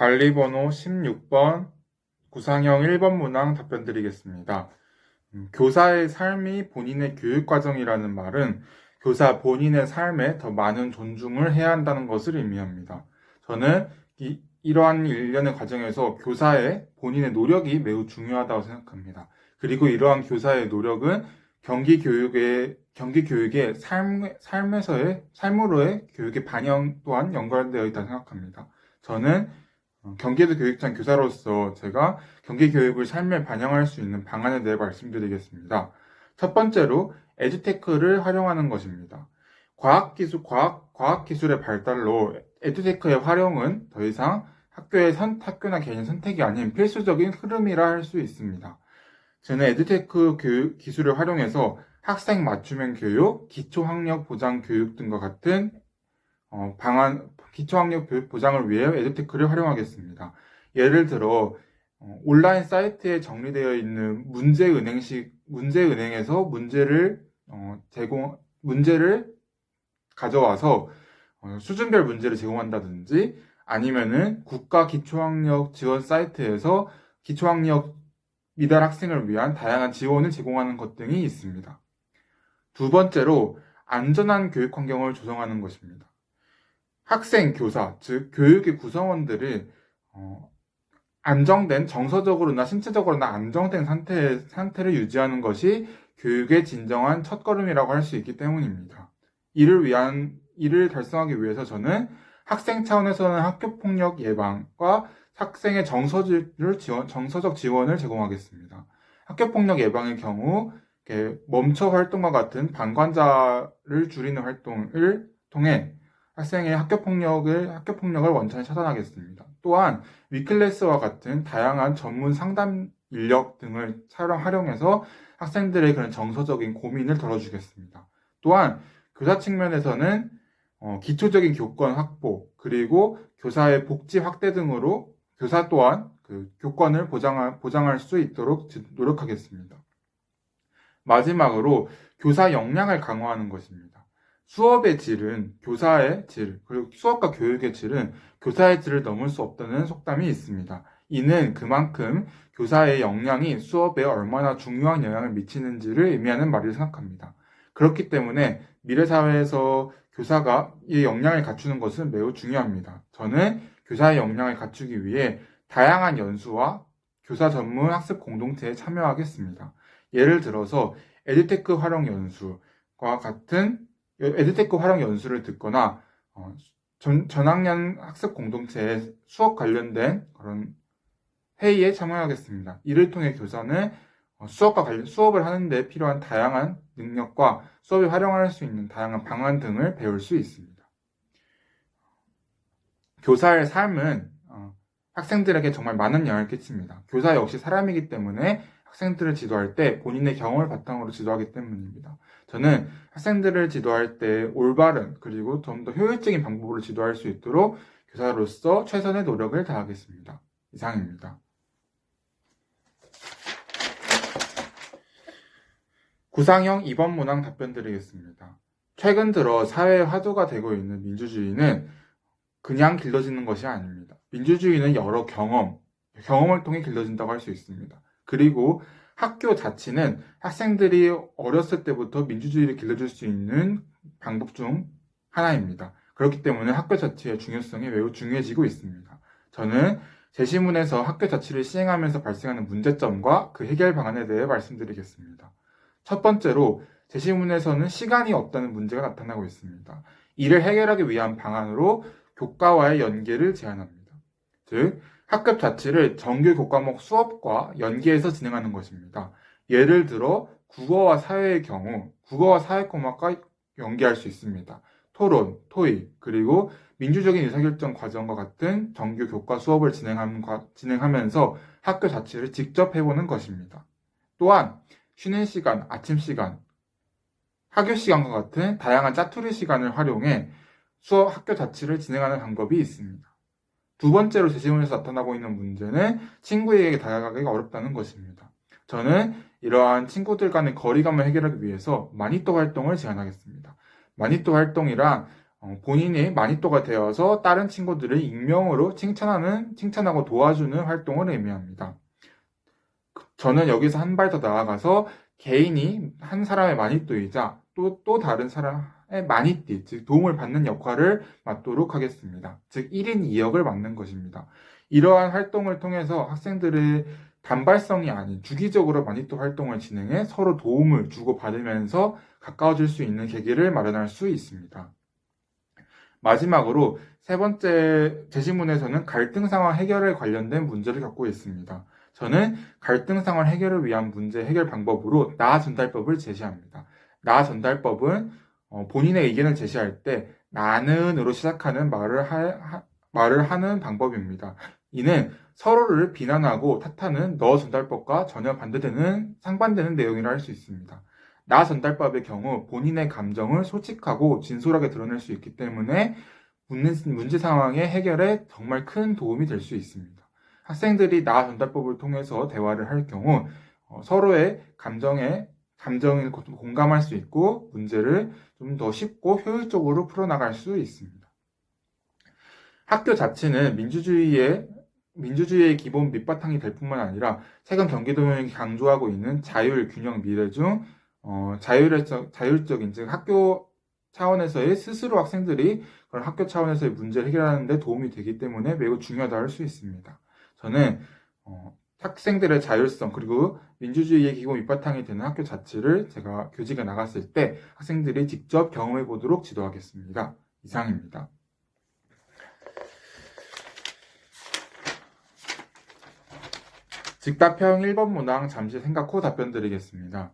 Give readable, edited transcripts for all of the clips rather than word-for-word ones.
관리번호 16번 구상형 1번 문항 답변 드리겠습니다. 교사의 삶이 본인의 교육과정이라는 말은 교사 본인의 삶에 더 많은 존중을 해야 한다는 것을 의미합니다. 저는 이러한 일련의 과정에서 교사의 본인의 노력이 매우 중요하다고 생각합니다. 그리고 이러한 교사의 노력은 경기 교육의 삶으로의 교육의 반영 또한 연관되어 있다고 생각합니다. 저는 경기도 교육장 교사로서 제가 경기교육을 삶에 반영할 수 있는 방안에 대해 말씀드리겠습니다. 첫 번째로 에듀테크를 활용하는 것입니다. 과학기술의 발달로 에듀테크의 활용은 더 이상 학교나 개인 선택이 아닌 필수적인 흐름이라 할 수 있습니다. 저는 에듀테크 기술을 활용해서 학생 맞춤형 교육, 기초학력 보장 교육 등과 같은 기초학력 교육 보장을 위해 에듀테크를 활용하겠습니다. 예를 들어, 온라인 사이트에 정리되어 있는 문제은행에서 문제를 가져와서 수준별 문제를 제공한다든지 아니면은 국가 기초학력 지원 사이트에서 기초학력 미달 학생을 위한 다양한 지원을 제공하는 것 등이 있습니다. 두 번째로 안전한 교육 환경을 조성하는 것입니다. 학생, 교사, 즉 교육의 구성원들이 정서적으로나 신체적으로나 안정된 상태를 유지하는 것이 교육의 진정한 첫걸음이라고 할 수 있기 때문입니다. 이를 달성하기 위해서 저는 학생 차원에서는 학교폭력 예방과 학생의 정서적 지원을 제공하겠습니다. 학교폭력 예방의 경우 멈춰 활동과 같은 방관자를 줄이는 활동을 통해 학생의 학교폭력을 원천히 차단하겠습니다. 또한 위클래스와 같은 다양한 전문 상담 인력 등을 활용해서 학생들의 그런 정서적인 고민을 덜어주겠습니다. 또한 교사 측면에서는 기초적인 교권 확보, 그리고 교사의 복지 확대 등으로 교사 또한 그 교권을 보장할 수 있도록 노력하겠습니다. 마지막으로 교사 역량을 강화하는 것입니다. 수업의 질은 교사의 질, 그리고 수업과 교육의 질은 교사의 질을 넘을 수 없다는 속담이 있습니다. 이는 그만큼 교사의 역량이 수업에 얼마나 중요한 영향을 미치는지를 의미하는 말이라고 생각합니다. 그렇기 때문에 미래 사회에서 교사가 이 역량을 갖추는 것은 매우 중요합니다. 저는 교사의 역량을 갖추기 위해 다양한 연수와 교사 전문 학습 공동체에 참여하겠습니다. 예를 들어서 에듀테크 활용 연수를 듣거나 전학년 학습 공동체의 수업 관련된 그런 회의에 참여하겠습니다. 이를 통해 교사는 수업을 하는 데 필요한 다양한 능력과 수업에 활용할 수 있는 다양한 방안 등을 배울 수 있습니다. 교사의 삶은 학생들에게 정말 많은 영향을 끼칩니다. 교사 역시 사람이기 때문에 학생들을 지도할 때 본인의 경험을 바탕으로 지도하기 때문입니다. 저는 학생들을 지도할 때 올바른 그리고 좀 더 효율적인 방법으로 지도할 수 있도록 교사로서 최선의 노력을 다하겠습니다. 이상입니다. 구상형 2번 문항 답변 드리겠습니다. 최근 들어 사회의 화두가 되고 있는 민주주의는 그냥 길러지는 것이 아닙니다. 민주주의는 여러 경험을 통해 길러진다고 할 수 있습니다. 그리고 학교 자치는 학생들이 어렸을 때부터 민주주의를 길러줄 수 있는 방법 중 하나입니다. 그렇기 때문에 학교 자치의 중요성이 매우 중요해지고 있습니다. 저는 제시문에서 학교 자치를 시행하면서 발생하는 문제점과 그 해결 방안에 대해 말씀드리겠습니다. 첫 번째로 제시문에서는 시간이 없다는 문제가 나타나고 있습니다. 이를 해결하기 위한 방안으로 교과와의 연계를 제안합니다. 즉, 학급 자치를 정규 교과목 수업과 연계해서 진행하는 것입니다. 예를 들어 국어와 사회의 경우 국어와 사회科目과 연계할 수 있습니다. 토론, 토익, 그리고 민주적인 의사결정 과정과 같은 정규 교과 수업을 진행하면서 학교 자치를 직접 해보는 것입니다. 또한 쉬는 시간, 아침 시간, 학교 시간과 같은 다양한 짜투리 시간을 활용해 학교 자치를 진행하는 방법이 있습니다. 두 번째로 제시문에서 나타나고 있는 문제는 친구에게 다가가기가 어렵다는 것입니다. 저는 이러한 친구들 간의 거리감을 해결하기 위해서 마니또 활동을 제안하겠습니다. 마니또 활동이란 본인이 마니또가 되어서 다른 친구들을 익명으로 칭찬하고 도와주는 활동을 의미합니다. 저는 여기서 한 발 더 나아가서 개인이 한 사람의 마니또이자 또 다른 사람의 마니띠, 즉 도움을 받는 역할을 맡도록 하겠습니다. 즉 1인 2역을 맡는 것입니다. 이러한 활동을 통해서 학생들의 단발성이 아닌 주기적으로 마니또 활동을 진행해 서로 도움을 주고받으면서 가까워질 수 있는 계기를 마련할 수 있습니다. 마지막으로 세 번째 제시문에서는 갈등 상황 해결에 관련된 문제를 겪고 있습니다. 저는 갈등 상황 해결을 위한 문제 해결 방법으로 나 전달법을 제시합니다. 나 전달법은 본인의 의견을 제시할 때 나는으로 시작하는 말을 하는 방법입니다. 이는 서로를 비난하고 탓하는 너 전달법과 전혀 상반되는 내용이라 할 수 있습니다. 나 전달법의 경우 본인의 감정을 솔직하고 진솔하게 드러낼 수 있기 때문에 문제 상황의 해결에 정말 큰 도움이 될 수 있습니다. 학생들이 나 전달법을 통해서 대화를 할 경우 서로의 감정을 공감할 수 있고 문제를 좀 더 쉽고 효율적으로 풀어나갈 수 있습니다. 학교 자체는 민주주의의 기본 밑바탕이 될 뿐만 아니라 최근 경기도민이 강조하고 있는 자율, 균형, 미래 중 자율적인, 즉 학교 차원에서의 스스로 학생들이 그런 학교 차원에서의 문제를 해결하는 데 도움이 되기 때문에 매우 중요하다 할 수 있습니다. 저는 학생들의 자율성 그리고 민주주의의 기본 밑바탕이 되는 학교 자체를 제가 교직에 나갔을 때 학생들이 직접 경험해 보도록 지도하겠습니다. 이상입니다. 즉답형 1번 문항 잠시 생각 후 답변 드리겠습니다.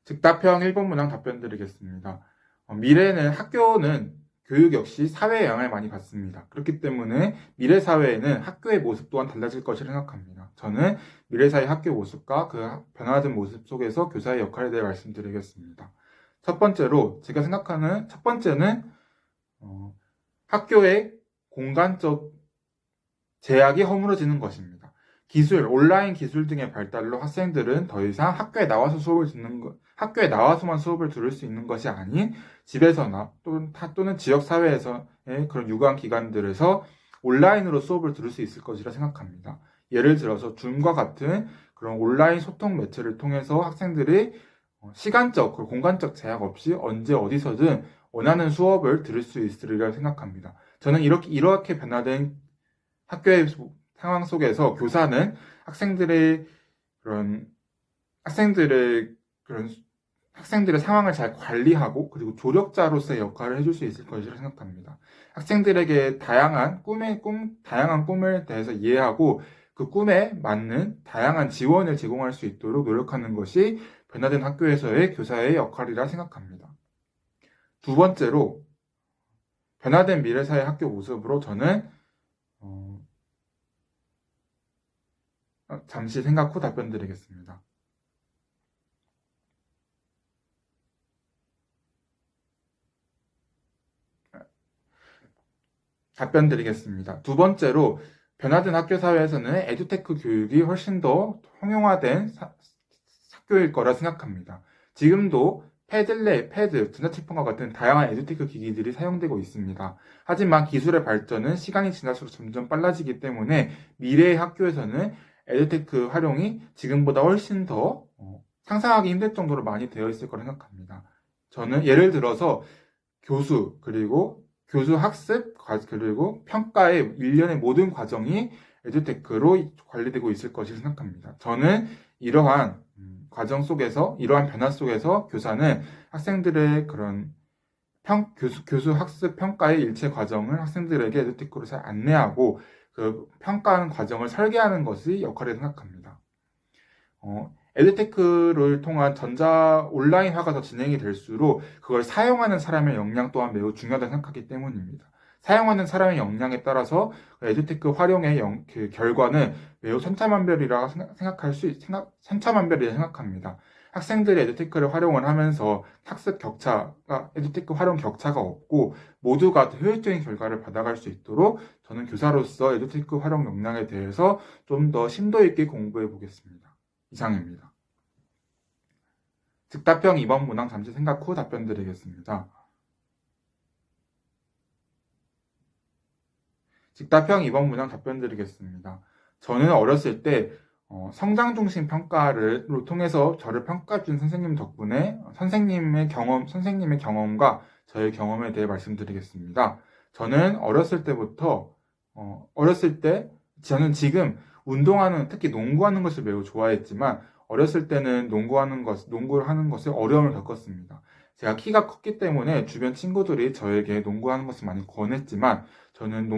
즉답형 1번 문항 답변 드리겠습니다. 학교는 교육 역시 사회의 영향을 많이 받습니다. 그렇기 때문에 미래 사회에는 학교의 모습 또한 달라질 것이라 생각합니다. 저는 미래 사회 학교 모습과 그 변화된 모습 속에서 교사의 역할에 대해 말씀드리겠습니다. 첫 번째는 학교의 공간적 제약이 허물어지는 것입니다. 온라인 기술 등의 발달로 학생들은 더 이상 학교에 나와서만 수업을 들을 수 있는 것이 아닌 집에서나 또는 지역사회에서의 그런 유관 기관들에서 온라인으로 수업을 들을 수 있을 것이라 생각합니다. 예를 들어서 줌과 같은 그런 온라인 소통 매체를 통해서 학생들이 시간적, 그리고 공간적 제약 없이 언제 어디서든 원하는 수업을 들을 수 있으리라 생각합니다. 저는 이렇게 변화된 학교의 상황 속에서 교사는 학생들의 상황을 잘 관리하고 그리고 조력자로서의 역할을 해줄 수 있을 것이라 생각합니다. 학생들에게 다양한 꿈에 대해서 이해하고 그 꿈에 맞는 다양한 지원을 제공할 수 있도록 노력하는 것이 변화된 학교에서의 교사의 역할이라 생각합니다. 두 번째로 변화된 미래사회 학교 모습으로 저는 잠시 생각 후 답변 드리겠습니다. 두 번째로 변화된 학교 사회에서는 에듀테크 교육이 훨씬 더 통용화된 학교일 거라 생각합니다. 지금도 패드, 전자책방과 같은 다양한 에듀테크 기기들이 사용되고 있습니다. 하지만 기술의 발전은 시간이 지날수록 점점 빨라지기 때문에 미래의 학교에서는 에듀테크 활용이 지금보다 훨씬 더 상상하기 힘들 정도로 많이 되어 있을 거라 생각합니다. 저는 예를 들어서 교수 학습, 그리고 평가의 일련의 모든 과정이 에듀테크로 관리되고 있을 것이라 생각합니다. 저는 이러한 변화 속에서 교사는 학생들의 그런 교수 학습 평가의 일체 과정을 학생들에게 에듀테크로 잘 안내하고 그 평가하는 과정을 설계하는 것이 역할이라고 생각합니다. 에듀테크를 통한 온라인화가 더 진행이 될수록 그걸 사용하는 사람의 역량 또한 매우 중요하다고 생각하기 때문입니다. 사용하는 사람의 역량에 따라서 에듀테크 활용의 그 결과는 매우 천차만별이라 생각합니다. 학생들이 에듀테크를 활용을 하면서 에듀테크 활용 격차가 없고 모두가 더 효율적인 결과를 받아갈 수 있도록 저는 교사로서 에듀테크 활용 역량에 대해서 좀 더 심도 있게 공부해 보겠습니다. 이상입니다. 즉답형 2번 문항 잠시 생각 후 답변 드리겠습니다. 즉답형 2번 문항 답변 드리겠습니다. 저는 어렸을 때 성장 중심 평가를 통해서 저를 평가해 준 선생님 덕분에 선생님의 경험과 저의 경험에 대해 말씀드리겠습니다. 저는 어렸을 때 저는 지금 특히 농구하는 것을 매우 좋아했지만 어렸을 때는 농구를 하는 것에 어려움을 겪었습니다. 제가 키가 컸기 때문에 주변 친구들이 저에게 농구하는 것을 많이 권했지만 저는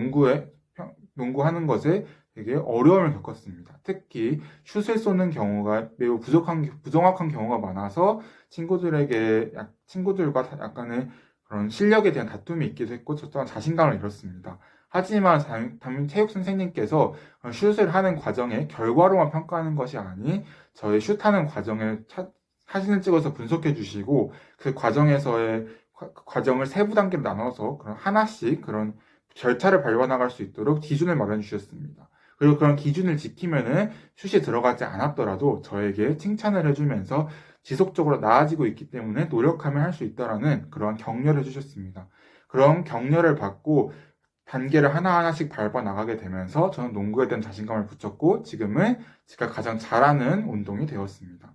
농구하는 것에 되게 어려움을 겪었습니다. 특히 슛을 쏘는 경우가 매우 부정확한 경우가 많아서 친구들과 약간의 그런 실력에 대한 다툼이 있기도 했고, 저 또한 자신감을 잃었습니다. 하지만 담임 체육 선생님께서 슛을 하는 과정의 결과로만 평가하는 것이 아닌 저의 슛하는 과정을 사진을 찍어서 분석해 주시고 그 과정에서의 과정을 세부 단계로 나눠서 그런 하나씩 그런 절차를 밟아 나갈 수 있도록 기준을 마련해 주셨습니다. 그리고 그런 기준을 지키면은 슛이 들어가지 않았더라도 저에게 칭찬을 해주면서 지속적으로 나아지고 있기 때문에 노력하면 할 수 있다라는 그런 격려를 해주셨습니다. 그런 격려를 받고 단계를 하나하나씩 밟아 나가게 되면서 저는 농구에 대한 자신감을 붙였고 지금은 제가 가장 잘하는 운동이 되었습니다.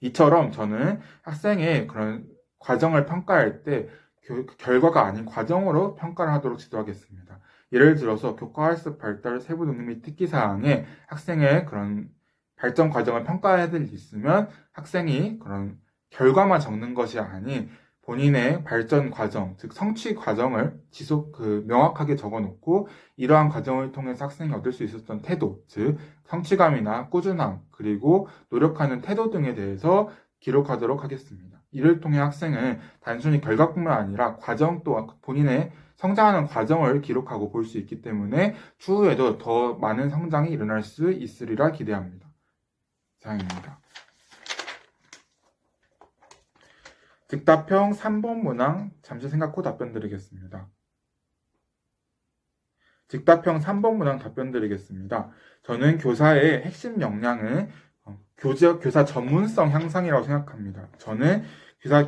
이처럼 저는 학생의 그런 과정을 평가할 때 결과가 아닌 과정으로 평가를 하도록 지도하겠습니다. 예를 들어서 교과 학습 발달 세부 능력 및 특기 사항에 학생의 그런 발전 과정을 평가해야 될 일이 있으면 학생이 그런 결과만 적는 것이 아닌 본인의 발전 과정, 즉 성취 과정을 명확하게 적어놓고 이러한 과정을 통해서 학생이 얻을 수 있었던 태도, 즉 성취감이나 꾸준함, 그리고 노력하는 태도 등에 대해서 기록하도록 하겠습니다. 이를 통해 학생은 단순히 결과뿐만 아니라 과정 또한 본인의 성장하는 과정을 기록하고 볼 수 있기 때문에 추후에도 더 많은 성장이 일어날 수 있으리라 기대합니다. 이상입니다. 즉답형 3번 문항 잠시 생각 후 답변 드리겠습니다. 즉답형 3번 문항 답변 드리겠습니다. 저는 교사의 핵심 역량은 교사 전문성 향상이라고 생각합니다. 저는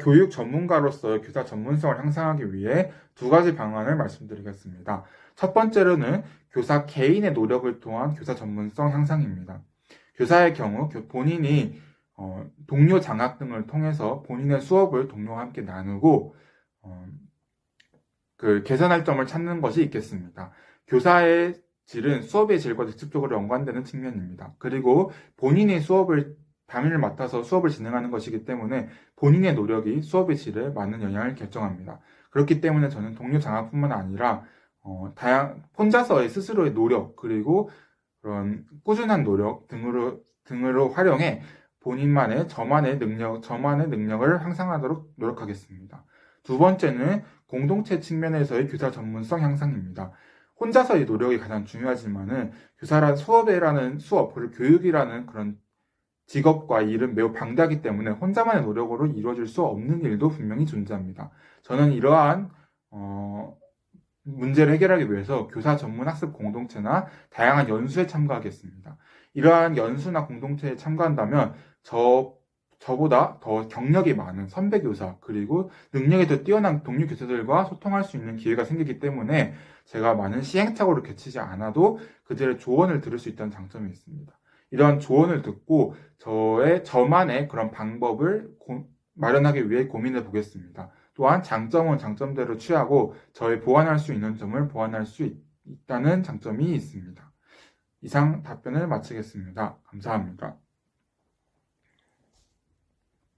교육 전문가로서 교사 전문성을 향상하기 위해 두 가지 방안을 말씀드리겠습니다. 첫 번째로는 교사 개인의 노력을 통한 교사 전문성 향상입니다. 교사의 경우 본인이 동료 장학 등을 통해서 본인의 수업을 동료와 함께 나누고 개선할 점을 찾는 것이 있겠습니다. 교사의 질은 수업의 질과 직접적으로 연관되는 측면입니다. 그리고 본인이 담임을 맡아서 수업을 진행하는 것이기 때문에 본인의 노력이 수업의 질에 많은 영향을 결정합니다. 그렇기 때문에 저는 동료 장학뿐만 아니라 혼자서의 스스로의 노력 그리고 그런 꾸준한 노력 등으로 활용해 저만의 능력을 향상하도록 노력하겠습니다. 두 번째는 공동체 측면에서의 교사 전문성 향상입니다. 혼자서의 노력이 가장 중요하지만은 그리고 교육이라는 그런 직업과 일은 매우 방대하기 때문에 혼자만의 노력으로 이루어질 수 없는 일도 분명히 존재합니다. 저는 이러한 문제를 해결하기 위해서 교사 전문 학습 공동체나 다양한 연수에 참가하겠습니다. 이러한 연수나 공동체에 참가한다면 저보다 더 경력이 많은 선배 교사 그리고 능력이 더 뛰어난 동료 교사들과 소통할 수 있는 기회가 생기기 때문에 제가 많은 시행착오를 거치지 않아도 그들의 조언을 들을 수 있다는 장점이 있습니다. 이러한 조언을 듣고 저만의 그런 방법을 마련하기 위해 고민해 보겠습니다. 또한 장점은 장점대로 취하고 보완할 수 있는 점을 보완할 수 있다는 장점이 있습니다. 이상 답변을 마치겠습니다. 감사합니다.